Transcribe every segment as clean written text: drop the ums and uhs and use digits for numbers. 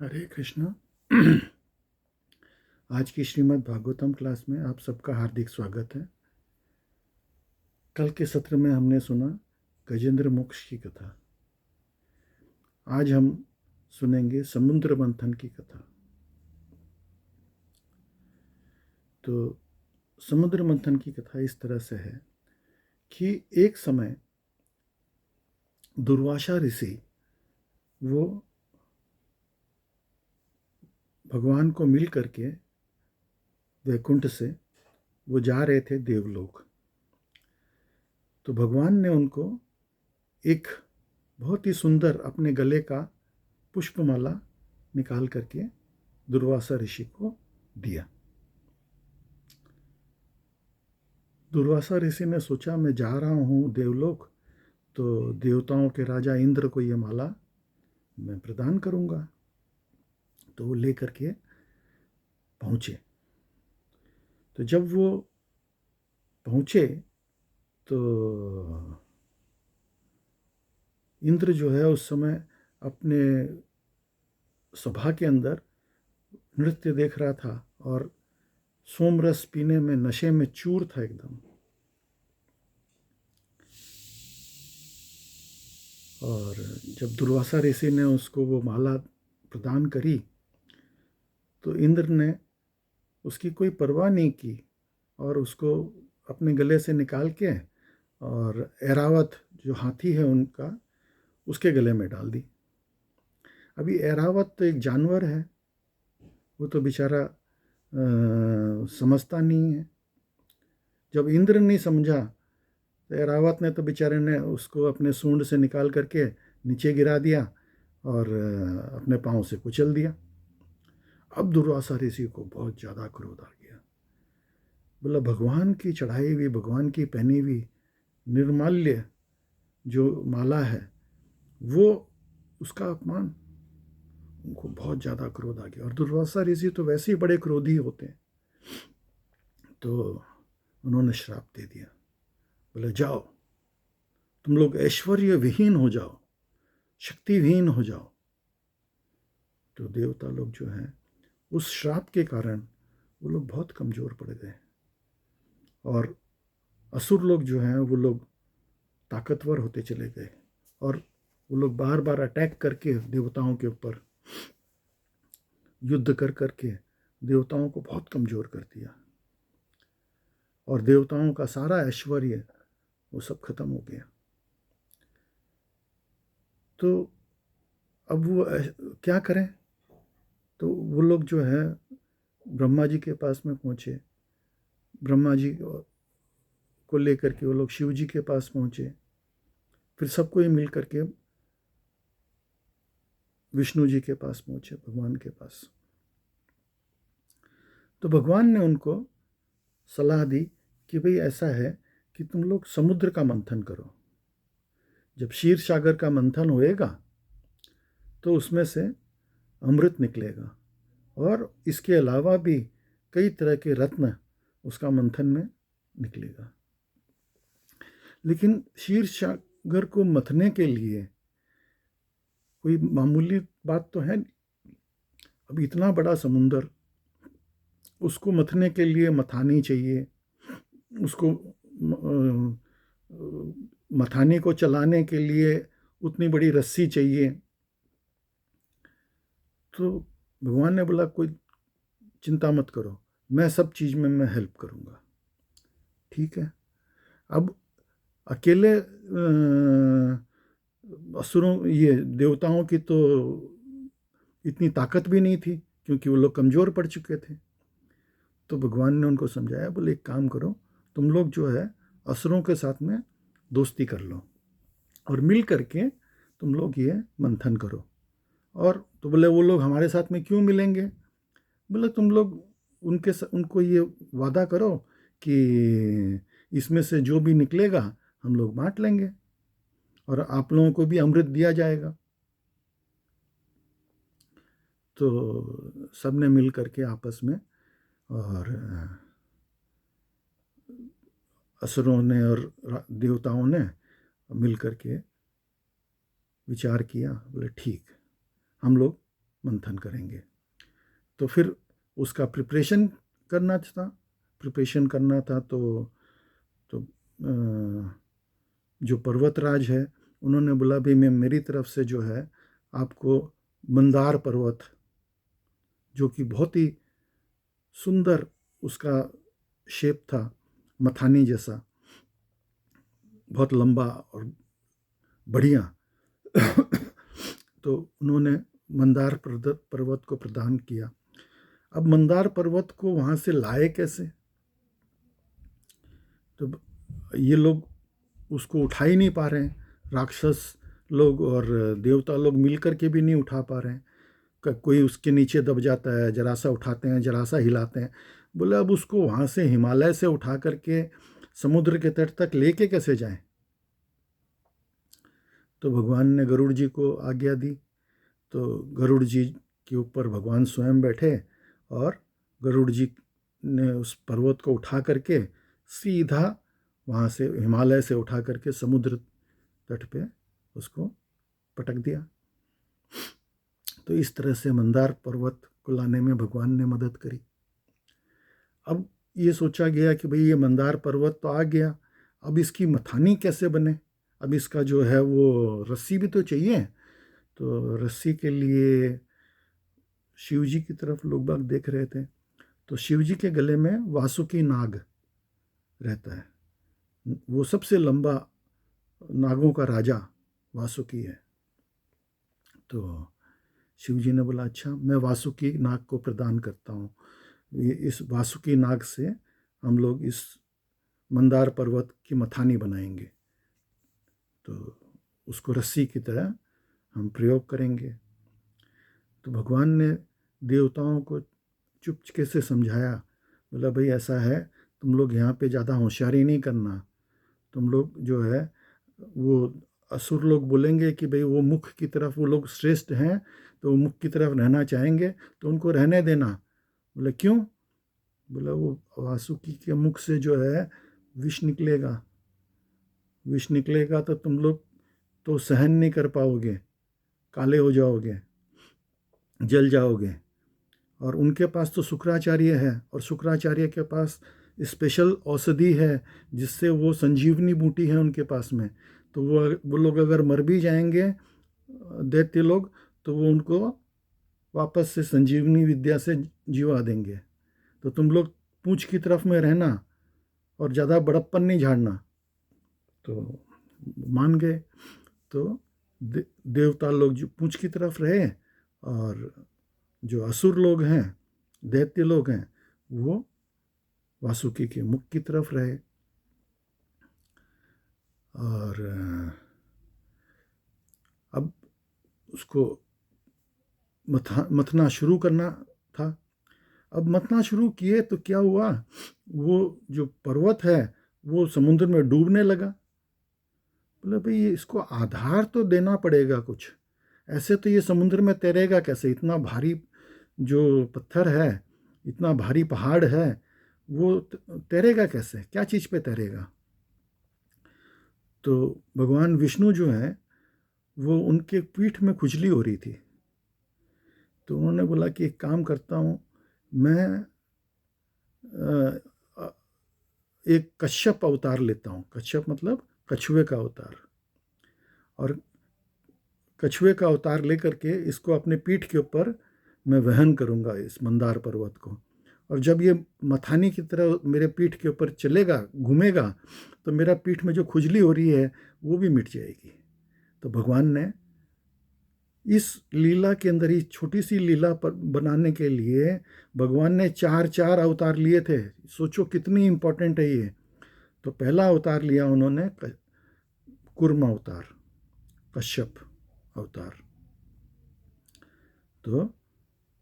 हरे कृष्णा। आज की श्रीमद् भागवतम क्लास में आप सबका हार्दिक स्वागत है। कल के सत्र में हमने सुना गजेंद्र मोक्ष की कथा। आज हम सुनेंगे समुद्र मंथन की कथा। तो समुद्र मंथन की कथा इस तरह से है कि एक समय दुर्वासा ऋषि वो भगवान को मिल करके वैकुंठ से वो जा रहे थे देवलोक। तो भगवान ने उनको एक बहुत ही सुंदर अपने गले का पुष्पमाला निकाल करके दुर्वासा ऋषि को दिया। दुर्वासा ऋषि ने सोचा मैं जा रहा हूँ देवलोक, तो देवताओं के राजा इंद्र को ये माला मैं प्रदान करूँगा। तो वो ले करके पहुँचे। तो जब वो पहुँचे तो इंद्र जो है उस समय अपने सभा के अंदर नृत्य देख रहा था और सोमरस पीने में नशे में चूर था एकदम। और जब दुर्वासा ऋषि ने उसको वो माला प्रदान करी तो इंद्र ने उसकी कोई परवाह नहीं की और उसको अपने गले से निकाल के और ऐरावत जो हाथी है उनका उसके गले में डाल दी। अभी ऐरावत तो एक जानवर है, वो तो बेचारा समझता नहीं है। जब इंद्र नहीं समझा तो ऐरावत ने तो बेचारे ने उसको अपने सूंड से निकाल करके नीचे गिरा दिया और अपने पाँव से कुचल दिया। अब दुर्वासा ऋषि को बहुत ज़्यादा क्रोध आ गया। बोला भगवान की चढ़ाई हुई, भगवान की पहनी हुई निर्माल्य जो माला है वो उसका अपमान। उनको बहुत ज़्यादा क्रोध आ गया और दुर्वासा ऋषि तो वैसे ही बड़े क्रोधी होते हैं। तो उन्होंने श्राप दे दिया। बोले जाओ तुम लोग ऐश्वर्य विहीन हो जाओ, शक्ति विहीन हो जाओ। तो देवता लोग जो हैं उस श्राप के कारण वो लोग बहुत कमज़ोर पड़ गए और असुर लोग जो हैं वो लोग ताकतवर होते चले गए और वो लोग बार बार अटैक करके देवताओं के ऊपर युद्ध कर करके देवताओं को बहुत कमज़ोर कर दिया और देवताओं का सारा ऐश्वर्य वो सब खत्म हो गया। तो अब वो क्या करें? तो वो लोग जो है ब्रह्मा जी के पास में पहुँचे। ब्रह्मा जी को लेकर के वो लोग शिव जी के पास पहुँचे। फिर सबको ही मिल करके विष्णु जी के पास पहुँचे, भगवान के पास। तो भगवान ने उनको सलाह दी कि भाई ऐसा है कि तुम लोग समुद्र का मंथन करो। जब क्षीर सागर का मंथन होएगा तो उसमें से अमृत निकलेगा और इसके अलावा भी कई तरह के रत्न उसका मंथन में निकलेगा। लेकिन क्षीर सागर को मथने के लिए कोई मामूली बात तो है नहीं। अब इतना बड़ा समुंदर, उसको मथने के लिए मथानी चाहिए, उसको मथानी को चलाने के लिए उतनी बड़ी रस्सी चाहिए। तो भगवान ने बोला कोई चिंता मत करो, मैं सब चीज़ में मैं हेल्प करूँगा। ठीक है। अब अकेले असुरों ये देवताओं की तो इतनी ताकत भी नहीं थी क्योंकि वो लोग कमज़ोर पड़ चुके थे। तो भगवान ने उनको समझाया, बोले एक काम करो, तुम लोग जो है असुरों के साथ में दोस्ती कर लो और मिल करके तुम लोग ये मंथन करो। और तो बोले वो लोग हमारे साथ में क्यों मिलेंगे? बोले तुम लोग उनको ये वादा करो कि इसमें से जो भी निकलेगा हम लोग बांट लेंगे और आप लोगों को भी अमृत दिया जाएगा। तो सब ने मिल करके आपस में और असुरों ने और देवताओं ने मिल करके विचार किया। बोले ठीक, हम लोग मंथन करेंगे। तो फिर उसका प्रिपरेशन करना था। तो जो पर्वतराज है उन्होंने बोला भी मैं मेरी तरफ से जो है आपको मंदार पर्वत, जो कि बहुत ही सुंदर उसका शेप था, मथानी जैसा, बहुत लंबा और बढ़िया तो उन्होंने मंदार पर्वत को प्रदान किया। अब मंदार पर्वत को वहाँ से लाए कैसे? तो ये लोग उसको उठा ही नहीं पा रहे हैं, राक्षस लोग और देवता लोग मिलकर के भी नहीं उठा पा रहे हैं। कोई उसके नीचे दब जाता है, जरा सा उठाते हैं, जरा सा हिलाते हैं। बोले अब उसको वहाँ से हिमालय से उठा करके समुद्र के तट तक लेके कैसे जाएं? तो भगवान ने गरुड़ जी को आज्ञा दी। तो गरुड़ जी के ऊपर भगवान स्वयं बैठे और गरुड़ जी ने उस पर्वत को उठा करके सीधा वहाँ से हिमालय से उठा करके समुद्र तट पे उसको पटक दिया। तो इस तरह से मंदार पर्वत को लाने में भगवान ने मदद करी। अब ये सोचा गया कि भाई ये मंदार पर्वत तो आ गया, अब इसकी मथानी कैसे बने? अब इसका जो है वो रस्सी भी तो चाहिए। तो रस्सी के लिए शिव जी की तरफ लोग बाग देख रहे थे। तो शिव जी के गले में वासुकी नाग रहता है, वो सबसे लंबा नागों का राजा वासुकी है। तो शिव जी ने बोला अच्छा मैं वासुकी नाग को प्रदान करता हूँ, इस वासुकी नाग से हम लोग इस मंदार पर्वत की मथानी बनाएंगे। तो उसको रस्सी की तरह हम प्रयोग करेंगे। तो भगवान ने देवताओं को चुपके से समझाया, बोला भाई ऐसा है, तुम लोग यहाँ पे ज़्यादा होशियारी नहीं करना। तुम लोग जो है वो असुर लोग बोलेंगे कि भाई वो मुख की तरफ, वो लोग श्रेष्ठ हैं तो वो मुख की तरफ रहना चाहेंगे, तो उनको रहने देना। बोले क्यों? बोला वो वासुकी के मुख से जो है विष निकलेगा, विष निकलेगा तो तुम लोग तो सहन नहीं कर पाओगे, काले हो जाओगे, जल जाओगे। और उनके पास तो शुक्राचार्य है, और शुक्राचार्य के पास स्पेशल औषधि है जिससे वो संजीवनी बूटी है उनके पास में। तो वो लोग अगर मर भी जाएंगे दैत्य लोग, तो वो उनको वापस से संजीवनी विद्या से जीवा देंगे। तो तुम लोग पूंछ की तरफ में रहना और ज़्यादा बड़प्पन नहीं झाड़ना। तो मान गए। तो देवता लोग जो पूंछ की तरफ रहे, और जो असुर लोग हैं, दैत्य लोग हैं, वो वासुकी के मुख की तरफ रहे। और अब उसको मथना शुरू करना था। अब मथना शुरू किए तो क्या हुआ, वो जो पर्वत है वो समुद्र में डूबने लगा। बोले भाई इसको आधार तो देना पड़ेगा कुछ, ऐसे तो ये समुद्र में तैरेगा कैसे? इतना भारी जो पत्थर है, इतना भारी पहाड़ है, वो तैरेगा कैसे? क्या चीज़ पे तैरेगा? तो भगवान विष्णु जो है वो उनके पीठ में खुजली हो रही थी। तो उन्होंने बोला कि एक काम करता हूँ, मैं एक कश्यप अवतार लेता हूँ। कश्यप मतलब कछुए का अवतार। और कछुए का अवतार लेकर के इसको अपने पीठ के ऊपर मैं वहन करूँगा इस मंदार पर्वत को। और जब ये मथानी की तरह मेरे पीठ के ऊपर चलेगा, घूमेगा, तो मेरा पीठ में जो खुजली हो रही है वो भी मिट जाएगी। तो भगवान ने इस लीला के अंदर, ही छोटी सी लीला पर बनाने के लिए भगवान ने 4 अवतार लिए थे। सोचो कितनी इंपॉर्टेंट है ये। तो पहला अवतार लिया उन्होंने कूर्म अवतार, कश्यप अवतार। तो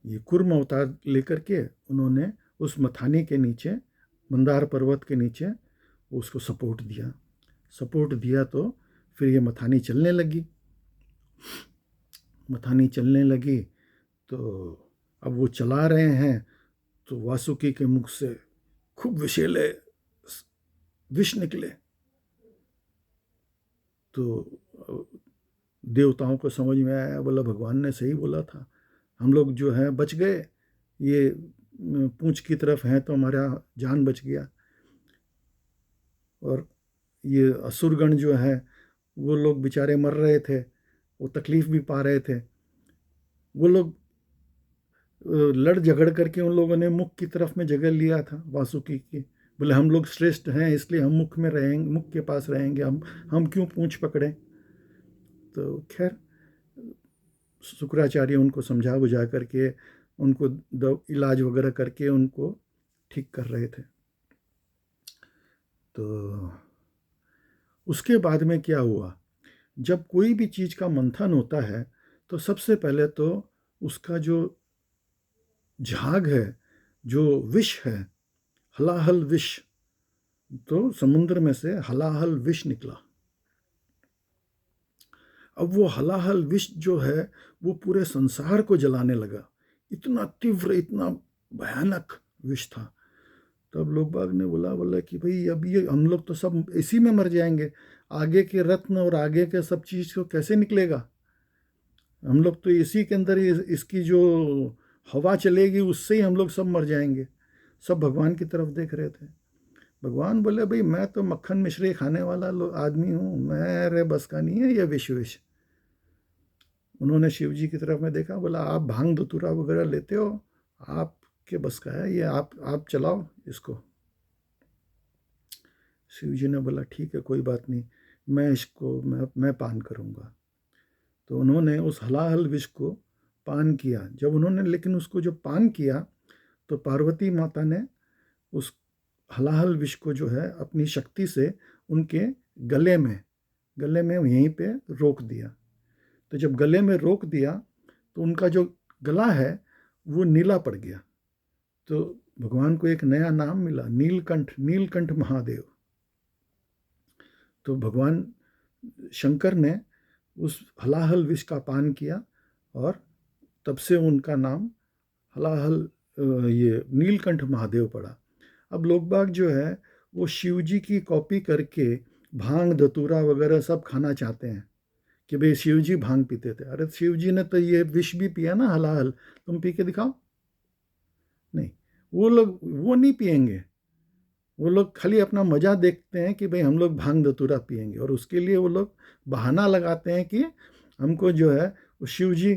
ये कूर्म अवतार लेकर के उन्होंने उस मथानी के नीचे, मंदार पर्वत के नीचे उसको सपोर्ट दिया। तो फिर ये मथानी चलने लगी। तो अब वो चला रहे हैं तो वासुकी के मुख से खूब विषैले विष निकले। तो देवताओं को समझ में आया, बोला भगवान ने सही बोला था, हम लोग जो है बच गए, ये पूंछ की तरफ हैं तो हमारा जान बच गया। और ये असुरगण जो है वो लोग बेचारे मर रहे थे, वो तकलीफ भी पा रहे थे। वो लोग लड़ झगड़ करके उन लोगों ने मुख की तरफ में जगह लिया था वासुकी की। बोले हम लोग श्रेष्ठ हैं इसलिए हम मुख में रहेंगे, मुख के पास रहेंगे, हम क्यों पूंछ पकड़े। तो खैर शुक्राचार्य उनको समझा बुझा करके उनको इलाज वगैरह करके उनको ठीक कर रहे थे। तो उसके बाद में क्या हुआ, जब कोई भी चीज़ का मंथन होता है तो सबसे पहले तो उसका जो झाग है, जो विष है, हलाहल विष, तो समुद्र में से हलाहल विष निकला। अब वो हलाहल विष जो है वो पूरे संसार को जलाने लगा, इतना तीव्र, इतना भयानक विष था। तब लोग बाग ने बोला बोला कि भाई अब ये हम लोग तो सब इसी में मर जाएंगे, आगे के रत्न और आगे के सब चीज़ को कैसे निकलेगा, हम लोग तो इसी के अंदर इसकी जो हवा चलेगी उससे ही हम लोग सब मर जाएंगे। सब भगवान की तरफ देख रहे थे। भगवान बोले भाई मैं तो मक्खन मिश्री खाने वाला आदमी हूँ, मेरे बस का नहीं है ये विष विष। उन्होंने शिव जी की तरफ में देखा, बोला आप भांग धतूरा वगैरह लेते हो, आपके बस का है ये, आप चलाओ इसको। शिव जी ने बोला ठीक है कोई बात नहीं, मैं इसको मैं पान करूँगा। तो उन्होंने उस हलाहल विष को पान किया। जब उन्होंने लेकिन उसको जब पान किया तो पार्वती माता ने उस हलाहल विष को जो है अपनी शक्ति से उनके गले में यहीं पे रोक दिया। तो जब गले में रोक दिया तो उनका जो गला है वो नीला पड़ गया। तो भगवान को एक नया नाम मिला, नीलकंठ, नीलकंठ महादेव। तो भगवान शंकर ने उस हलाहल विष का पान किया और तब से उनका नाम हलाहल ये नीलकंठ महादेव पड़ा। अब लोग बाग जो है वो शिव जी की कॉपी करके भांग धतूरा वगैरह सब खाना चाहते हैं कि भाई शिव जी भांग पीते थे। अरे शिव जी ने तो ये विष भी पिया ना हलाहल, तुम पी के दिखाओ। नहीं, वो लोग वो नहीं पिएंगे, वो लोग खाली अपना मजा देखते हैं कि भाई हम लोग भांग धतूरा पिएंगे, और उसके लिए वो लोग बहाना लगाते हैं कि हमको जो है वो शिव जी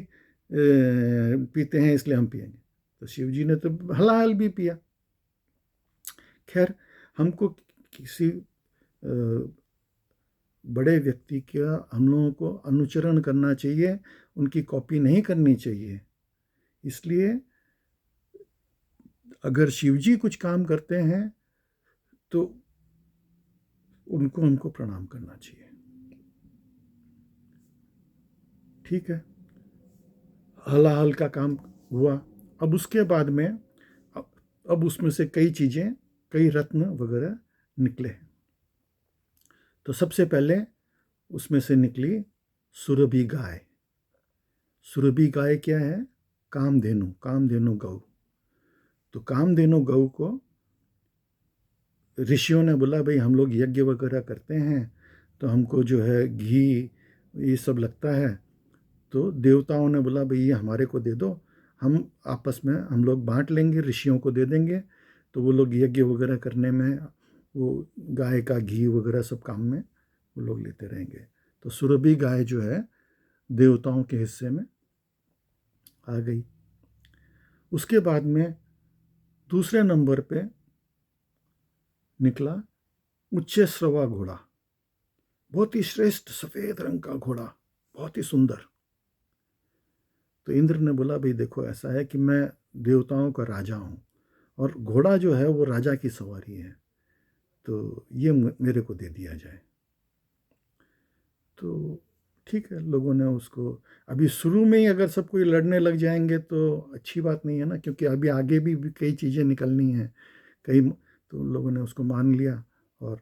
पीते हैं इसलिए हम पिएंगे। तो शिव जी ने तो हलाहल भी पिया। खैर हमको किसी बड़े व्यक्ति का हम लोगों को अनुचरण करना चाहिए, उनकी कॉपी नहीं करनी चाहिए। इसलिए अगर शिव जी कुछ काम करते हैं तो उनको हमको प्रणाम करना चाहिए। ठीक है, हलाहल का काम हुआ। अब उसके बाद में अब उसमें से कई चीज़ें, कई रत्न वगैरह निकले। तो सबसे पहले उसमें से निकली सुरभि गाय। सुरभि गाय क्या है? कामधेनु, कामधेनु गौ। तो कामधेनु गौ को ऋषियों ने बोला भाई हम लोग यज्ञ वगैरह करते हैं तो हमको जो है घी ये सब लगता है। तो देवताओं ने बोला भाई ये हमारे को दे दो, हम आपस में हम लोग बांट लेंगे, ऋषियों को दे देंगे। तो वो लोग यज्ञ वगैरह करने में वो गाय का घी वगैरह सब काम में वो लोग लेते रहेंगे। तो सुरभि गाय जो है देवताओं के हिस्से में आ गई। उसके बाद में दूसरे नंबर पे निकला उच्चैश्रवा घोड़ा। बहुत ही श्रेष्ठ सफ़ेद रंग का घोड़ा, बहुत ही सुंदर। तो इंद्र ने बोला भाई देखो ऐसा है कि मैं देवताओं का राजा हूँ और घोड़ा जो है वो राजा की सवारी है, तो ये मेरे को दे दिया जाए। तो ठीक है, लोगों ने उसको, अभी शुरू में ही अगर सब कोई लड़ने लग जाएंगे तो अच्छी बात नहीं है ना, क्योंकि अभी आगे भी कई चीज़ें निकलनी हैं कई। तो लोगों ने उसको मान लिया और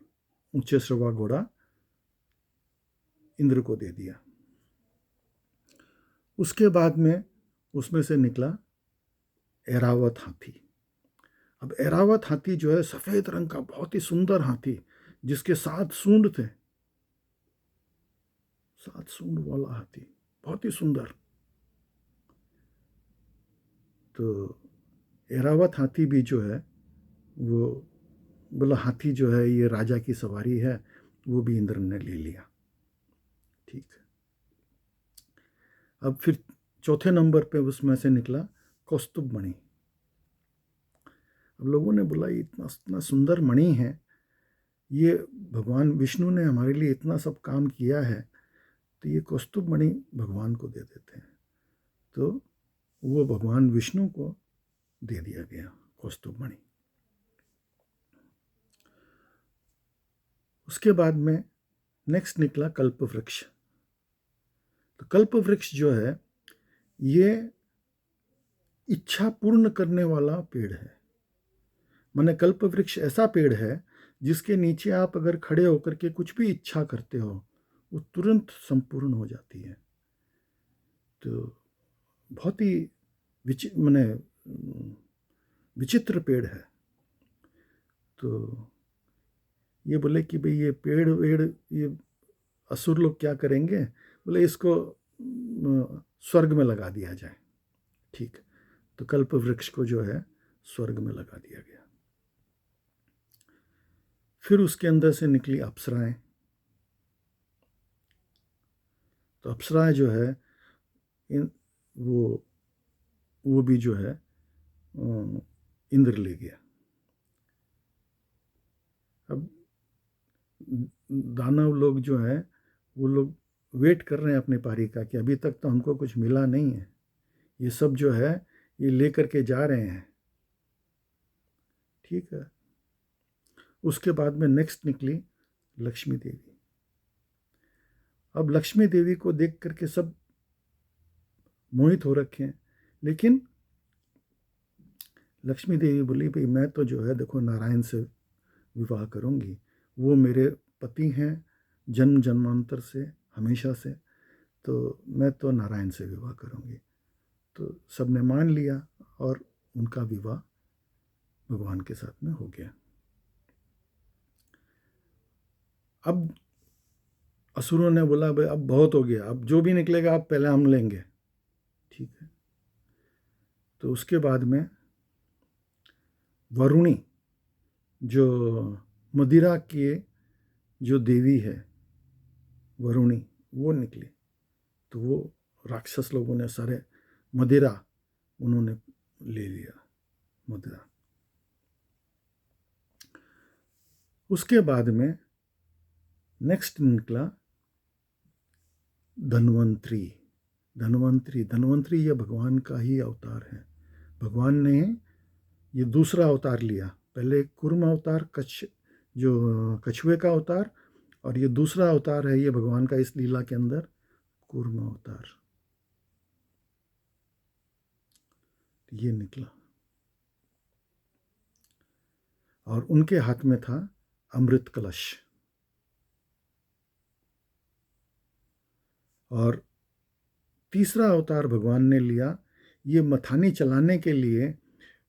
उच्चैश्रवा घोड़ा इंद्र को दे दिया। उसके बाद में उसमें से निकला ऐरावत हाथी। अब ऐरावत हाथी जो है सफ़ेद रंग का बहुत ही सुंदर हाथी, जिसके 7 सूंड थे, 7 सूंड वाला हाथी, बहुत ही सुंदर। तो एरावत हाथी भी जो है वो बोला हाथी जो है ये राजा की सवारी है, वो भी इंद्र ने ले लिया। ठीक। अब फिर चौथे नंबर पे उसमें से निकला कौस्तुभ मणि। अब लोगों ने बोला ये इतना इतना सुंदर मणि है, ये भगवान विष्णु ने हमारे लिए इतना सब काम किया है, तो ये कौस्तुभ मणि भगवान को दे देते हैं। तो वो भगवान विष्णु को दे दिया गया कौस्तुभ मणि। उसके बाद में नेक्स्ट निकला कल्प वृक्ष। तो कल्प वृक्ष जो है ये इच्छा पूर्ण करने वाला पेड़ है। माने कल्प वृक्ष ऐसा पेड़ है जिसके नीचे आप अगर खड़े होकर के कुछ भी इच्छा करते हो वो तुरंत संपूर्ण हो जाती है। तो बहुत ही माने विचित्र पेड़ है। तो ये बोले कि भाई ये पेड़ वेड़ ये असुर लोग क्या करेंगे, बोले इसको स्वर्ग में लगा दिया जाए। ठीक। तो कल्प वृक्ष को जो है स्वर्ग में लगा दिया गया। फिर उसके अंदर से निकली अप्सराएं। तो अप्सराएं जो है वो भी जो है इंद्र ले गया। अब दानव लोग जो है वो लोग वेट कर रहे हैं अपने पारी का कि अभी तक तो हमको कुछ मिला नहीं है, ये सब जो है ये लेकर के जा रहे हैं। ठीक है। उसके बाद में नेक्स्ट निकली लक्ष्मी देवी। अब लक्ष्मी देवी को देख करके सब मोहित हो रखे हैं, लेकिन लक्ष्मी देवी बोली भाई मैं तो जो है देखो नारायण से विवाह करूंगी, वो मेरे पति हैं जन्म जन्मांतर से, हमेशा से, तो मैं तो नारायण से विवाह करूंगी। तो सबने मान लिया और उनका विवाह भगवान के साथ में हो गया। अब असुरों ने बोला भाई अब बहुत हो गया, अब जो भी निकलेगा अब पहले हम लेंगे। ठीक है। तो उसके बाद में वरुणी जो मदिरा की जो देवी है वरुणी वो निकली। तो वो राक्षस लोगों ने सारे मदिरा उन्होंने ले लिया, मदिरा। उसके बाद में नेक्स्ट निकला धन्वंतरी। धन्वंतरी ये भगवान का ही अवतार है। भगवान ने ये दूसरा अवतार लिया, पहले कूर्म अवतार जो कछुए का अवतार, और ये दूसरा अवतार है ये भगवान का इस लीला के अंदर कूर्म अवतार। ये निकला और उनके हाथ में था अमृत कलश। और तीसरा अवतार भगवान ने लिया, ये मथानी चलाने के लिए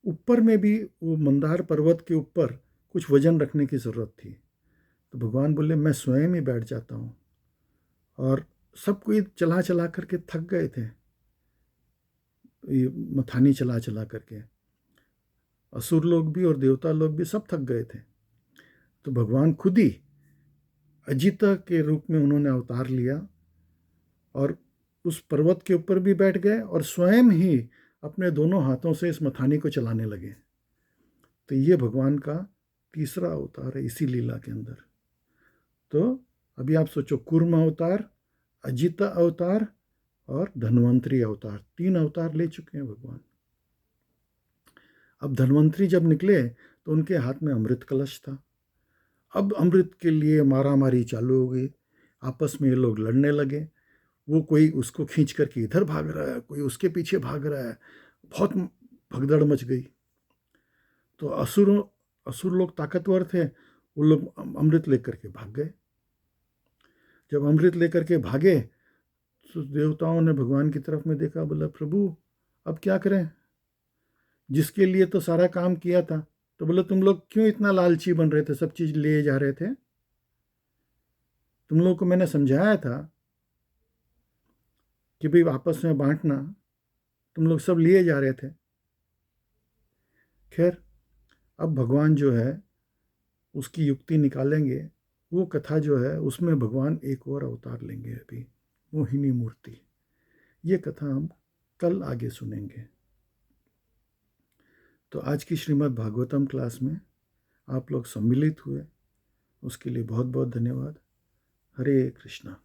ऊपर में भी वो मंदार पर्वत के ऊपर कुछ वजन रखने की ज़रूरत थी। तो भगवान बोले मैं स्वयं ही बैठ जाता हूँ। और सब कोई चला चला करके थक गए थे, ये मथानी चला चला करके, असुर लोग भी और देवता लोग भी सब थक गए थे। तो भगवान खुद ही अजिता के रूप में उन्होंने अवतार लिया और उस पर्वत के ऊपर भी बैठ गए और स्वयं ही अपने दोनों हाथों से इस मथानी को चलाने लगे। तो ये भगवान का तीसरा अवतार है इसी लीला के अंदर। तो अभी आप सोचो, कूर्म अवतार, अजिता अवतार और धन्वंतरी अवतार, 3 अवतार ले चुके हैं भगवान। अब धन्वंतरी जब निकले तो उनके हाथ में अमृत कलश था। अब अमृत के लिए मारामारी चालू हो गई, आपस में ये लोग लड़ने लगे। वो कोई उसको खींच करके इधर भाग रहा है, कोई उसके पीछे भाग रहा है, बहुत भगदड़ मच गई। तो असुर लोग ताकतवर थे, वो लोग अमृत लेकर के भाग गए। जब अमृत लेकर के भागे तो देवताओं ने भगवान की तरफ में देखा, बोला प्रभु अब क्या करें, जिसके लिए तो सारा काम किया था। तो बोले तुम लोग क्यों इतना लालची बन रहे थे, सब चीज लिए जा रहे थे, तुम लोगों को मैंने समझाया था कि भाई आपस में बांटना, तुम लोग सब लिए जा रहे थे। खैर, अब भगवान जो है उसकी युक्ति निकालेंगे। वो कथा जो है उसमें भगवान एक और अवतार लेंगे अभी, मोहिनी मूर्ति। ये कथा हम कल आगे सुनेंगे। तो आज की श्रीमद् भागवतम क्लास में आप लोग सम्मिलित हुए, उसके लिए बहुत बहुत धन्यवाद। हरे कृष्णा।